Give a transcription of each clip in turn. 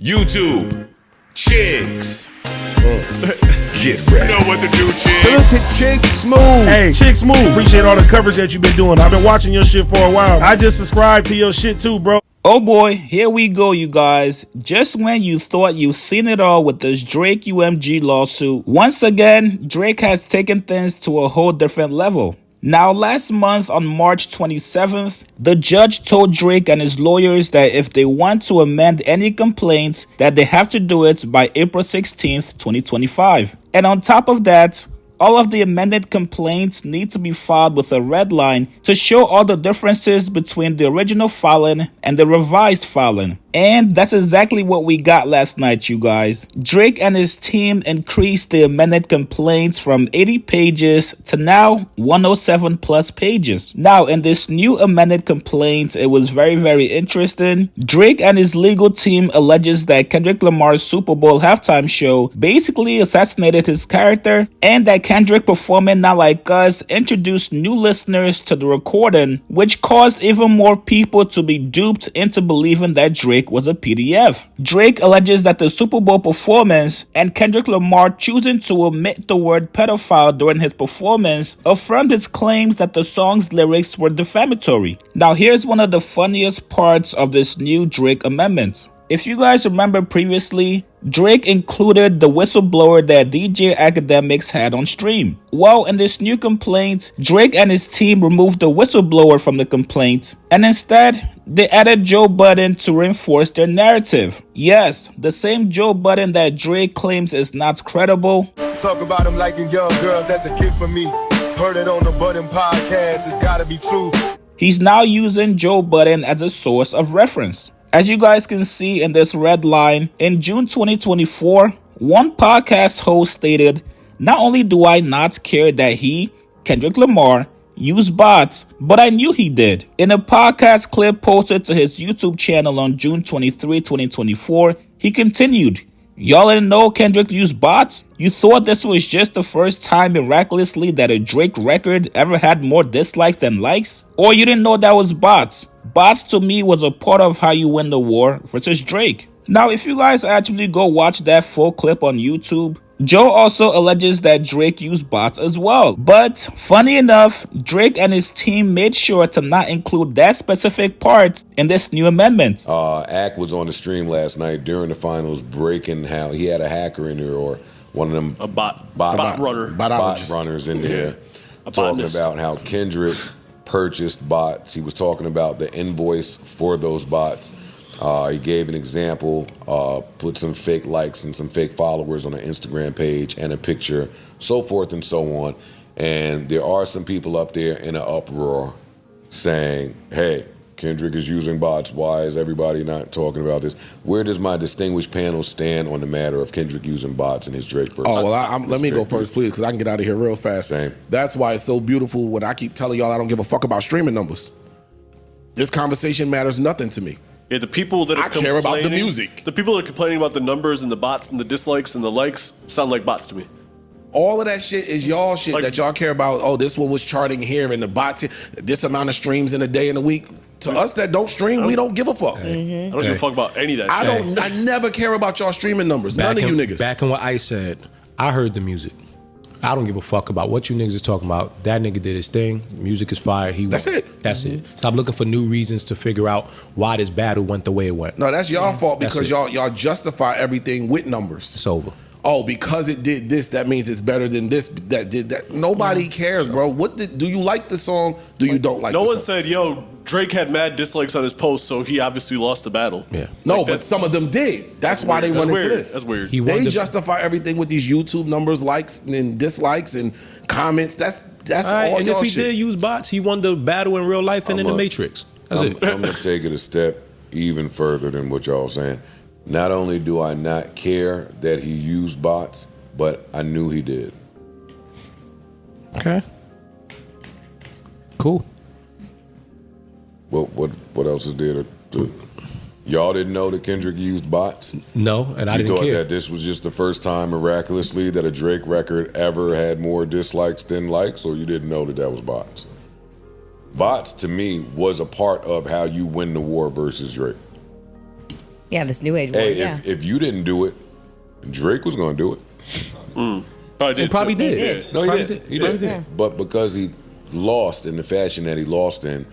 YouTube, chicks. Get ready. You know what to do, chicks. Listen, Chick Smooth. Hey, Chick Smooth. Appreciate all the coverage that you've been doing. I've been watching your shit for a while. I just subscribed to your shit too, bro. Oh boy, here we go, you guys. Just when you thought you've seen it all with this Drake UMG lawsuit, once again, Drake has taken things to a whole different level. Now, last month on March 27th, the judge told Drake and his lawyers that if they want to amend any complaints, that they have to do it by April 16th, 2025. And on top of that, all of the amended complaints need to be filed with a red line to show all the differences between the original filing and the revised filing. And that's exactly what we got last night, you guys. Drake and his team increased the amended complaints from 80 pages to now 107 plus pages. Now, in this new amended complaint, it was very interesting. Drake and his legal team alleges that Kendrick Lamar's Super Bowl halftime show basically assassinated his character, and that Kendrick performing Not Like Us introduced new listeners to the recording, which caused even more people to be duped into believing that Drake was a PDF. Drake alleges that the Super Bowl performance and Kendrick Lamar choosing to omit the word pedophile during his performance affirmed his claims that the song's lyrics were defamatory. Now, here's one of the funniest parts of this new Drake amendment. If you guys remember previously, Drake included the whistleblower that DJ Academics had on stream. Well, in this new complaint, Drake and his team removed the whistleblower from the complaint, and instead, they added Joe Budden to reinforce their narrative. Yes, the same Joe Budden that Drake claims is not credible. Talk about him liking young girls, that's a kid for me. Heard it on the Budden podcast, it's gotta be true. He's now using Joe Budden as a source of reference. As you guys can see in this red line, in June 2024, one podcast host stated, "Not only do I not care that he, Kendrick Lamar, used bots, but I knew he did." In a podcast clip posted to his YouTube channel on June 23, 2024, he continued, "Y'all didn't know Kendrick used bots? You thought this was just the first time miraculously that a Drake record ever had more dislikes than likes? Or you didn't know that was bots? Bots to me was a part of how you win the war versus Drake." Now, if you guys actually go watch that full clip on YouTube, Joe also alleges that Drake used bots as well. But funny enough, Drake and his team made sure to not include that specific part in this new amendment. Ack was on the stream last night during the finals breaking how he had a hacker in there, or one of them bot runners in there, talking about how Kendrick purchased bots. He was talking about the invoice for those bots. He gave an example, put some fake likes and some fake followers on an Instagram page and a picture, so forth and so on. And there are some people up there in an uproar saying, hey, Kendrick is using bots. Why is everybody not talking about this? Where does my distinguished panel stand on the matter of Kendrick using bots in his Drake verse? Oh, well, let me go first, please, because I can get out of here real fast. Same. That's why it's so beautiful when I keep telling y'all I don't give a fuck about streaming numbers. This conversation matters nothing to me. Yeah, the people that are care about the music. The people that are complaining about the numbers and the bots and the dislikes and the likes sound like bots to me. All of that shit is y'all shit Like, that y'all care about. Oh, this one was charting here and the bots, this amount of streams in a day and a week. To us that don't stream, we don't give a fuck. I don't give a fuck about any of that shit. I never care about y'all streaming numbers. None of you niggas. Back in what I said, I heard the music. I don't give a fuck about what you niggas is talking about. That nigga did his thing. Music is fire. That's it. That's it. Stop looking for new reasons to figure out why this battle went the way it went. No, that's y'all fault because y'all justify everything with numbers. It's over. Oh, because it did this, that means it's better than this that did that. Nobody cares, bro. Do you like the song? Do you don't like the song? No one said, yo, Drake had mad dislikes on his post, so he obviously lost the battle. Yeah. No, but some of them did. That's why they run into this. That's weird. They justify everything with these YouTube numbers, likes and dislikes and comments. That's all and y'all if he shit. did use bots, he won the battle in real life and in the Matrix. That's it. I'm going to take it a step even further than what y'all saying. Not only do I not care that he used bots, but I knew he did. Okay. Cool. What else is there to y'all didn't know that Kendrick used bots? No, and I didn't care. You thought that this was just the first time miraculously that a Drake record ever had more dislikes than likes, or you didn't know that was bots? Bots, to me, was a part of how you win the war versus Drake. Yeah, this new age one. Hey, Yeah. if you didn't do it, Drake was going to do it. Probably did. Probably too. did. They did. No, he Probably did. did. He Probably did. did. But because he lost in the fashion that he lost in,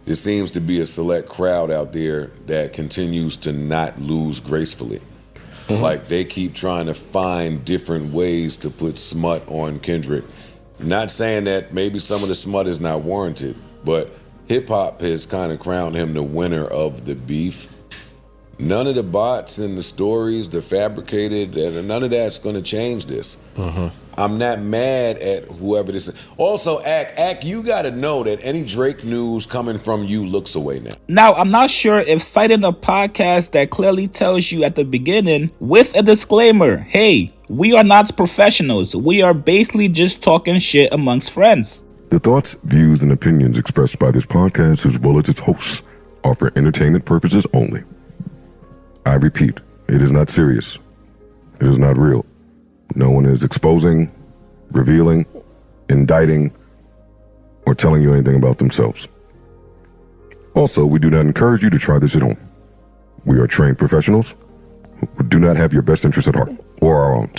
there seems to be a select crowd out there that continues to not lose gracefully. Like they keep trying to find different ways to put smut on Kendrick. Not saying that maybe some of the smut is not warranted, but hip hop has kind of crowned him the winner of the beef. None of the bots and the stories, the fabricated, none of that's going to change this. I'm not mad at whoever this is. Also, Ack, you got to know that any Drake news coming from you looks away now. Now, I'm not sure if citing a podcast that clearly tells you at the beginning with a disclaimer, hey, we are not professionals. We are basically just talking shit amongst friends. The thoughts, views, and opinions expressed by this podcast as well as its hosts are for entertainment purposes only. I repeat, it is not serious. It is not real. No one is exposing, revealing, indicting, or telling you anything about themselves. Also, we do not encourage you to try this at home. We are trained professionals who do not have your best interest at heart, or our own.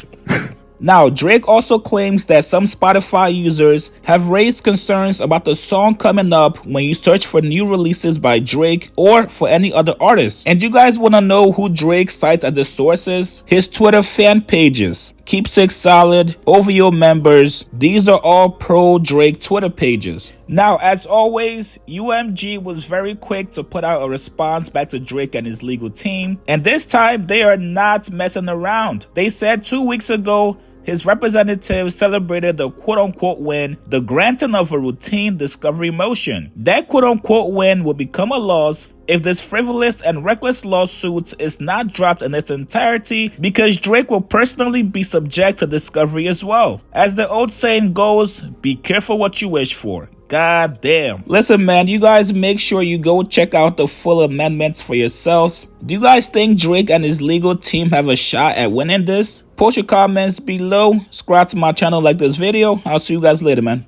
Now, Drake also claims that some Spotify users have raised concerns about the song coming up when you search for new releases by Drake or for any other artist. And you guys want to know who Drake cites as the sources? His Twitter fan pages. Keepsake Solid, OVO members, these are all pro-Drake Twitter pages. Now, as always, UMG was very quick to put out a response back to Drake and his legal team. And this time, they are not messing around. They said 2 weeks ago, his representative celebrated the quote-unquote win, the granting of a routine discovery motion. That quote-unquote win will become a loss if this frivolous and reckless lawsuit is not dropped in its entirety, because Drake will personally be subject to discovery as well. As the old saying goes, be careful what you wish for. God damn. Listen, man, you guys make sure you go check out the full amendments for yourselves. Do you guys think Drake and his legal team have a shot at winning this? Post your comments below. Subscribe to my channel, like this video. I'll see you guys later, man.